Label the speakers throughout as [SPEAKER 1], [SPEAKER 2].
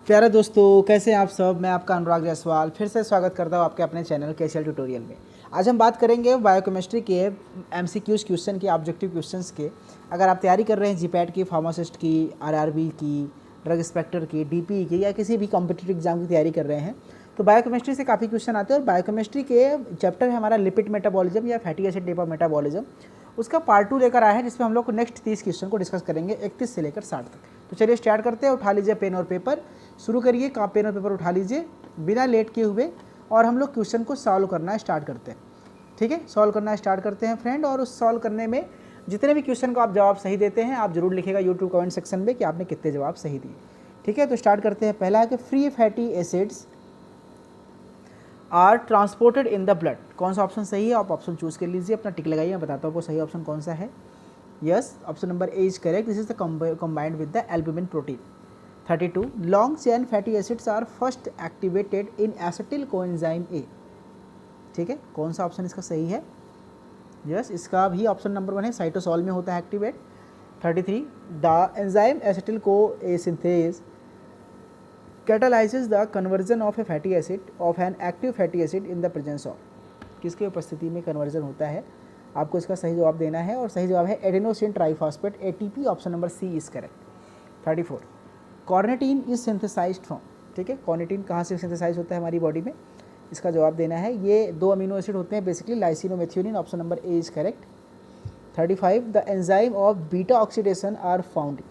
[SPEAKER 1] प्यारे दोस्तों, कैसे हैं आप सब। मैं आपका अनुराग जायसवाल फिर से स्वागत करता हूं आपके अपने चैनल केसीएल ट्यूटोरियल में। आज हम बात करेंगे बायोकेमिस्ट्री के एमसीक्यूज क्वेश्चन के, ऑब्जेक्टिव क्वेश्चंस के। अगर आप तैयारी कर रहे हैं जीपैट की, फार्मासिस्ट की, आरआरबी की, ड्रग इंस्पेक्टर की, डीपीई की या किसी भी कॉम्पिटिटिव एग्जाम की तैयारी कर रहे हैं तो बायोकेमिस्ट्री से काफ़ी क्वेश्चन आते हैं। और बायोकेमिस्ट्री के चैप्टर है हमारा लिपिड मेटाबॉलिज्म या फैटी एसिड डेपा मेटाबॉलिज्म। उसका पार्ट 2 लेकर आया है जिसमें हम लोग नेक्स्ट 30 क्वेश्चन को डिस्कस करेंगे, 31 से लेकर 60 तक। तो चलिए स्टार्ट करते हैं। उठा लीजिए पेन और पेपर, शुरू करिए। पेन और पेपर उठा लीजिए बिना लेट किए हुए और हम लोग क्वेश्चन को सॉल्व करना स्टार्ट करते हैं। ठीक है, सॉल्व करना स्टार्ट करते हैं फ्रेंड। और उस सॉल्व करने में जितने भी क्वेश्चन को आप जवाब सही देते हैं, आप जरूर लिखेगा यूट्यूब कमेंट सेक्शन में कि आपने कितने जवाब सही दिए। ठीक है, तो स्टार्ट करते हैं। पहला है कि free fatty acids are transported in the blood. कौन सा ऑप्शन सही है, आप ऑप्शन चूज कर लीजिए, अपना टिक लगाइए, मैं बताता हूँ आपको सही ऑप्शन कौन सा है। Yes, option number A is correct. This is the combined with the albumin protein. 32 long chain fatty acids are first activated in acetyl coenzyme A. ठीक है, कौन सा ऑप्शन इसका सही है। यस, इसका भी ऑप्शन नंबर 1 है, साइटोसॉल में होता है एक्टिवेट। 33 द एंजाइम एसिटिल को ए synthase catalyzes the conversion of a fatty acid of an active fatty acid in the presence of। किसके उपस्थिति में कन्वर्जन होता है, आपको इसका सही जवाब देना है। और सही जवाब है adenosine triphosphate ATP, option number C is correct. 34 carnitine is synthesized from. ठीक है, कॉर्निटीन कहाँ से सिंथेसाइज होता है हमारी बॉडी में, इसका जवाब देना है। ये 2 अमीनो एसिड होते हैं बेसिकली, लाइसिन और methionine, option number A is correct. 35 the enzyme of beta oxidation are found.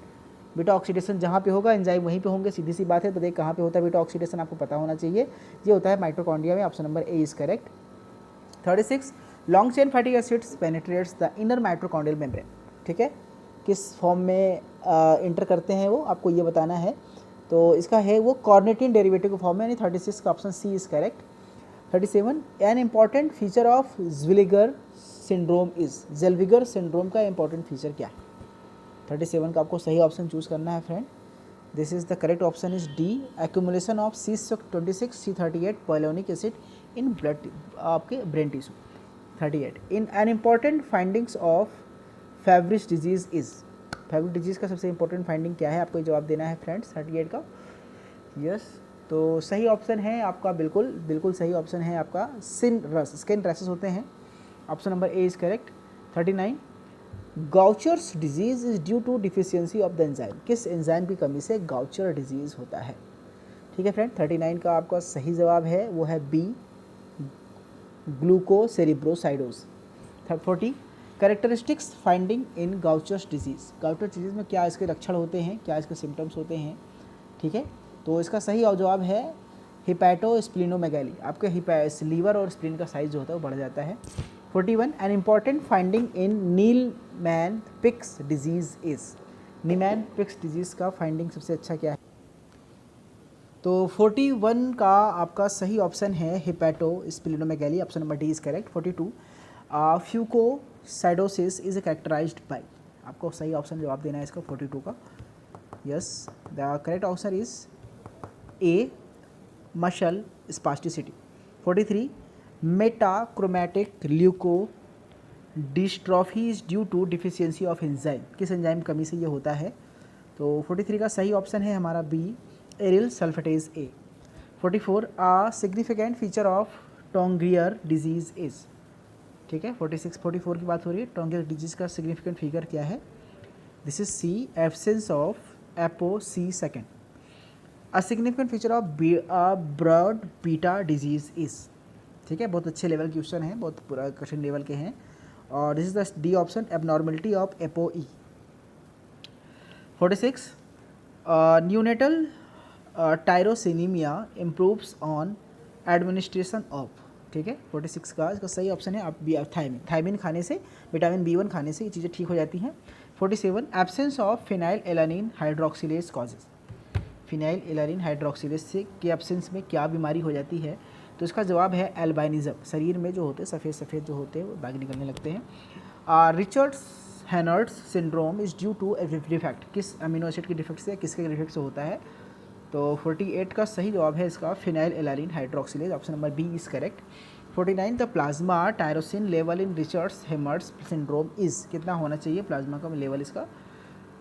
[SPEAKER 1] Beta oxidation जहाँ पे होगा एंजाइम वहीं पे होंगे, सीधी सी बात है। तो देख कहाँ पे होता है बीटा ऑक्सीडेशन, आपको पता होना चाहिए। ये होता है माइटोकॉन्ड्रिया में, option number A is correct. 36 long chain fatty acids penetrates the inner mitochondrial membrane. ठीक है, किस फॉर्म में इंटर करते हैं वो आपको ये बताना है। तो इसका है वो कॉर्नेटिन डेरिवेटिव के फॉर्म में, यानी 36 का option C is correct. 37 an important feature of Zellweger syndrome is. Zellweger syndrome का इंपॉर्टेंट फीचर क्या है। 37 का आपको सही ऑप्शन चूज करना है friend. This is the correct option is D, accumulation of C26 C38 pylonic acid in blood, आपके brain tissue. 38 in an important findings of Fabry's disease is. Fabry's disease का सबसे इंपॉर्टेंट फाइंडिंग क्या है, आपको जवाब देना है फ्रेंड्स 38 का। यस, तो सही ऑप्शन है आपका, बिल्कुल बिल्कुल सही ऑप्शन है आपका स्किन रैसेस होते हैं, option number A is correct. 39 Gaucher's disease is due to deficiency of the enzyme. किस एंजाइम की कमी से गाउचर डिजीज होता है। ठीक है फ्रेंड, 39 का आपका सही जवाब है वो है B, glucocerebrosidase. 40 characteristics finding in Gaucher's disease. Gaucher disease में क्या इसके लक्षण होते हैं, क्या इसके सिम्टम्स होते हैं। ठीक है, तो इसका सही जवाब है हिपैटोस्प्लिनोमेगैली। आपके लीवर और स्प्लीन का साइज जो होता है वो बढ़ जाता है। 41 एन इम्पॉर्टेंट फाइंडिंग इन नीलमैन पिक्स डिजीज इज। नीलमैन पिक्स डिजीज का फाइंडिंग सबसे अच्छा क्या है। तो 41 का आपका सही ऑप्शन है hepatosplenomegaly, option number D is correct. 42 fucosidosis is characterized by. आपको सही ऑप्शन जवाब देना है इसका 42 का। Yes, the correct answer is A, muscle spasticity. 43 metachromatic leukodystrophy is due to deficiency of enzyme. किस एंजाइम कमी से ये होता है। तो 43 का सही ऑप्शन है हमारा B, aryl sulfatase A. 44 a significant feature of Tangier disease is. ठीक है, 44 की बात हो रही है। टोंगियर डिजीज का सिग्निफिकेंट फिगर क्या है। This is C, absence of apo C second. A significant feature of broad beta disease is. ठीक है, बहुत अच्छे लेवल के क्वेश्चन हैं, बहुत पूरा क्वेश्चन लेवल के हैं। और this is the D option, abnormality of apo E. 46 neonatal tyrosinemia improves on administration of. ठीक है, 46 का इसका सही ऑप्शन है आप थायमिन खाने से, विटामिन B1 खाने से ये चीज़ें ठीक हो जाती हैं। 47 absence of phenyl alanine hydroxylase causes. Phenyl alanine hydroxylase से के एब्सेंस में क्या बीमारी हो जाती है। तो इसका जवाब है एल्बाइनिज्म। शरीर में जो होते हैं सफ़ेद सफ़ेद जो होते हैं वो दाग निकलने लगते हैं। रिचर्ड्स Hanhart syndrome is due to defect. किस अमीनो एसिड की डिफेक्ट से, किसके डिफेक्ट से होता है। तो 48 का सही जवाब है इसका phenylalanine hydroxylase, option number B is correct. 49 the plasma tyrosine level in रिचर्ड्स हैनर्ड्स सिंड्रोम इज। कितना होना चाहिए प्लाज्मा का लेवल इसका।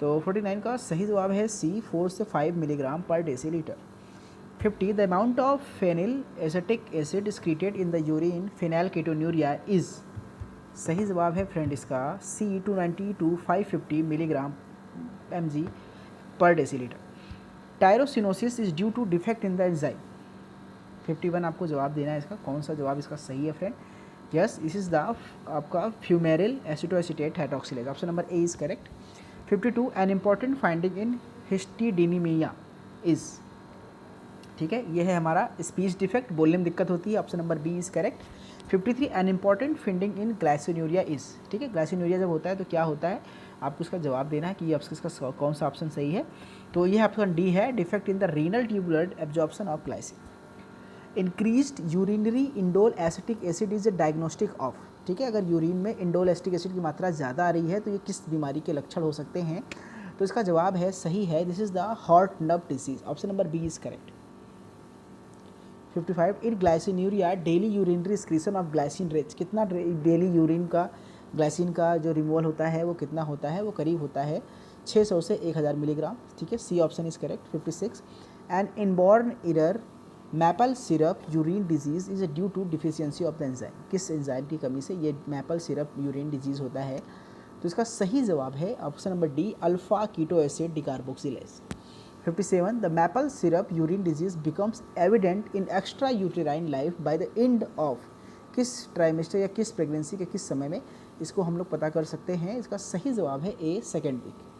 [SPEAKER 1] तो 49 का सही जवाब है सी, 4 से 5 मिलीग्राम पर decilitre. 50 the amount of phenylacetic acid secreted in the urine phenylketonuria is, सही जवाब है फ्रेंड इसका C 290 to 550 मिलीग्राम mg पर decilitre. Tyrosinosis is due to defect in the enzyme. 51 आपको जवाब देना है इसका, कौन सा जवाब इसका सही है friend? Yes, this is the आपका fumaryl acetoacetate hydroxylase, option number A is correct. 52 an important finding in histidinemia is, ठीक है, ये है हमारा स्पीच डिफेक्ट, बोलने में दिक्कत होती है, option number B is correct. 53 an important finding in glycinuria is, ठीक है, ग्लाइसिनुरिया जब होता है तो क्या होता है, आपको इसका जवाब देना है कि ये इसका कौन सा ऑप्शन सही है। तो ये ऑप्शन डी है, defect in the renal tubular absorption of glycine. Increased urinary indole acetic acid is a diagnostic of, ठीक है, अगर यूरिन में इंडोल एसिटिक एसिड की मात्रा ज़्यादा आ रही है तो ये किस बीमारी के लक्षण हो सकते हैं? तो इसका जवाब है सही है, this is the heart nerve disease, option number B is correct. 55 in glycinuria daily urinary excretion of glycine rate, कितना डेली यूरिन का ग्लाइसिन का जो रिमूवल होता है वो कितना होता है? वो करीब होता है 600 से 1000 मिलीग्राम, ठीक है, C option is correct. 56 an inborn error maple syrup urine disease is due to deficiency of the enzyme, किस एंजाइम की कमी से ये मैपल सिरप यूरिन डिजीज होता है? तो इसका सही जवाब है option number D, alpha keto acid decarboxylase. 57 the maple syrup urine disease becomes evident in extra uterine life by the end of, किस ट्राइमेस्टर या किस प्रेगनेंसी के किस समय में इसको हम लोग पता कर सकते हैं? इसका सही जवाब है A, second week.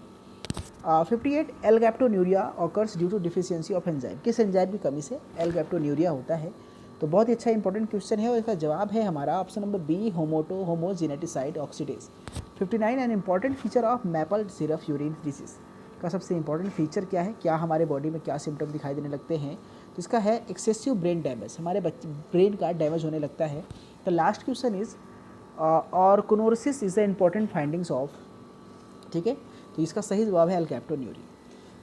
[SPEAKER 1] 58 alkaptonuria occurs due to deficiency of enzyme, किस एंजाइम की कमी से एल्गैप्टोन्यूरिया होता है? तो बहुत ही अच्छा इंपॉर्टेंट क्वेश्चन है और इसका जवाब है हमारा option number B, homogentisate oxidase. 59 an important feature of maple syrup urine disease का सबसे इंपॉर्टेंट फीचर क्या है? क्या हमारे बॉडी में क्या सिम्टम दिखाई देने लगते हैं? तो इसका है एक्सेसिव ब्रेन डैमेज, हमारे ब्रेन का डैमेज होने लगता है। The last question is organosis is the important findings of, ठीक है, तो इसका सही जवाब है एल्गैप्टोन्यूरिया।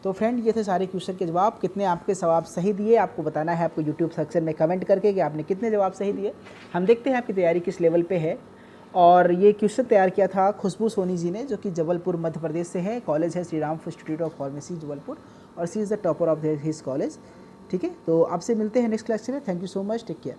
[SPEAKER 1] तो फ्रेंड ये थे सारे क्वेश्चन के जवाब, कितने आपके जवाब सही दिए आपको बताना है, आपको यूट्यूब सेक्शन में कमेंट करके कि आपने कितने जवाब सही दिए। हम देखते हैं आपकी तैयारी किस लेवल पे है। और ये क्वेश्चन तैयार किया था खुशबू सोनी जी ने, जो कि जबलपुर मध्य प्रदेश से है, कॉलेज है Shri Ram Institute of Pharmacy Jabalpur, और she is the topper of his college, ठीक है। तो आपसे मिलते हैं नेक्स्ट क्लास में, thank you so much, take care.